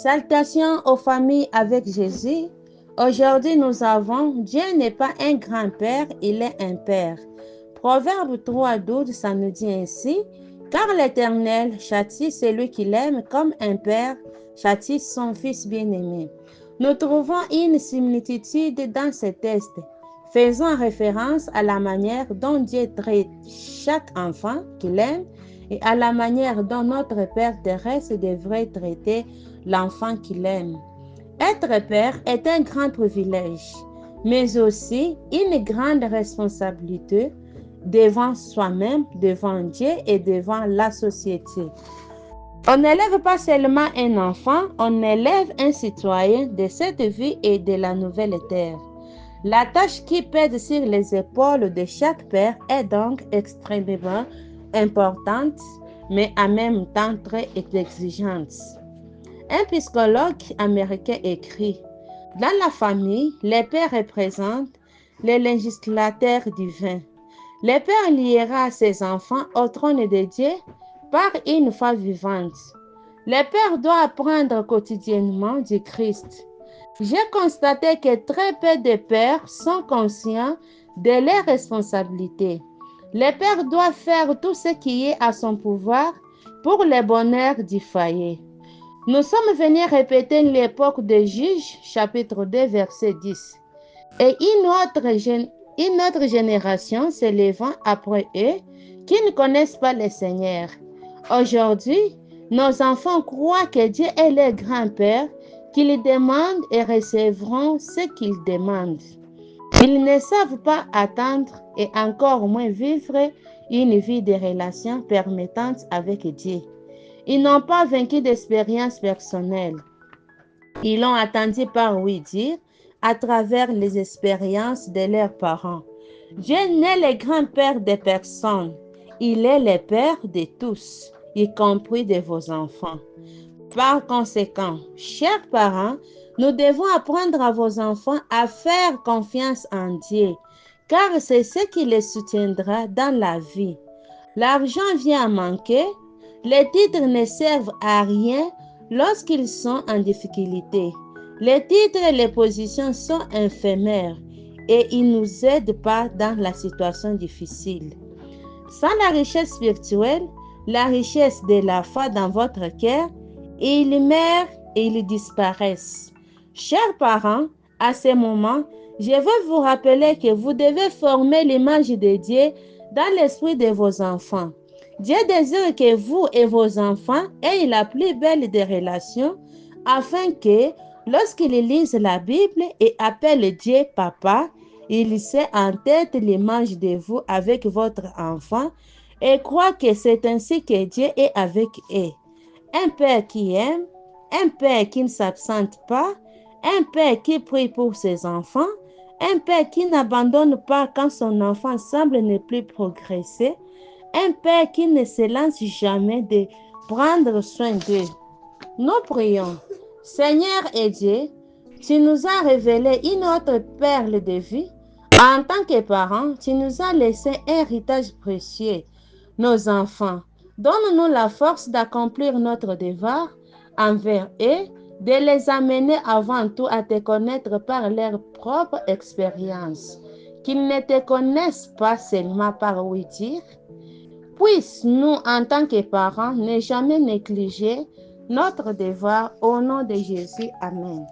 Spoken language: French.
Salutations aux familles avec Jésus. Aujourd'hui, nous avons Dieu n'est pas un grand-père, il est un père. Proverbe 3:12, ça nous dit ainsi: car l'Éternel châtie celui qu'il aime comme un père châtie son fils bien-aimé. Nous trouvons une similitude dans ce texte, faisant référence à la manière dont Dieu traite chaque enfant qu'il aime et à la manière dont notre Père terrestre devrait traiter l'enfant qu'il aime. Être père est un grand privilège, mais aussi une grande responsabilité devant soi-même, devant Dieu et devant la société. On n'élève pas seulement un enfant, on élève un citoyen de cette vie et de la nouvelle terre. La tâche qui pèse sur les épaules de chaque père est donc extrêmement importante, mais en même temps très exigeante. Un psychologue américain écrit: dans la famille, les pères représentent les législateurs divins. Le père liera ses enfants au trône de Dieu par une foi vivante. Le père doit apprendre quotidiennement du Christ. J'ai constaté que très peu de pères sont conscients de leurs responsabilités. Le père doit faire tout ce qui est à son pouvoir pour le bonheur du foyer. Nous sommes venus répéter l'époque des Juges, chapitre 2, verset 10. Et une autre génération s'élevant après eux, qui ne connaissent pas le Seigneur. Aujourd'hui, nos enfants croient que Dieu est leur grand-père, qu'ils demandent et recevront ce qu'ils demandent. Ils ne savent pas attendre et encore moins vivre une vie de relations permettantes avec Dieu. Ils n'ont pas vaincu d'expérience personnelle. Ils l'ont attendu par oui-dire à travers les expériences de leurs parents. Dieu n'est le grand-père de personne. Il est le père de tous, y compris de vos enfants. Par conséquent, chers parents, nous devons apprendre à vos enfants à faire confiance en Dieu, car c'est ce qui les soutiendra dans la vie. L'argent vient à manquer. Les titres ne servent à rien lorsqu'ils sont en difficulté. Les titres et les positions sont éphémères et ils ne nous aident pas dans la situation difficile. Sans la richesse spirituelle, la richesse de la foi dans votre cœur, ils meurent et ils disparaissent. Chers parents, à ce moment, je veux vous rappeler que vous devez former l'image de Dieu dans l'esprit de vos enfants. Dieu désire que vous et vos enfants aient la plus belle des relations afin que, lorsqu'ils lisent la Bible et appellent Dieu Papa, ils aient en tête l'image de vous avec votre enfant et croient que c'est ainsi que Dieu est avec eux. Un père qui aime, un père qui ne s'absente pas, un père qui prie pour ses enfants, un père qui n'abandonne pas quand son enfant semble ne plus progresser, un père qui ne se lance jamais de prendre soin d'eux. Nous prions. Seigneur et Dieu, tu nous as révélé une autre perle de vie. En tant que parents, tu nous as laissé un héritage précieux, nos enfants. Donne-nous la force d'accomplir notre devoir envers eux, de les amener avant tout à te connaître par leur propre expérience, qu'ils ne te connaissent pas seulement par oui-dire. Puisse-nous, en tant que parents, ne jamais négliger notre devoir au nom de Jésus. Amen.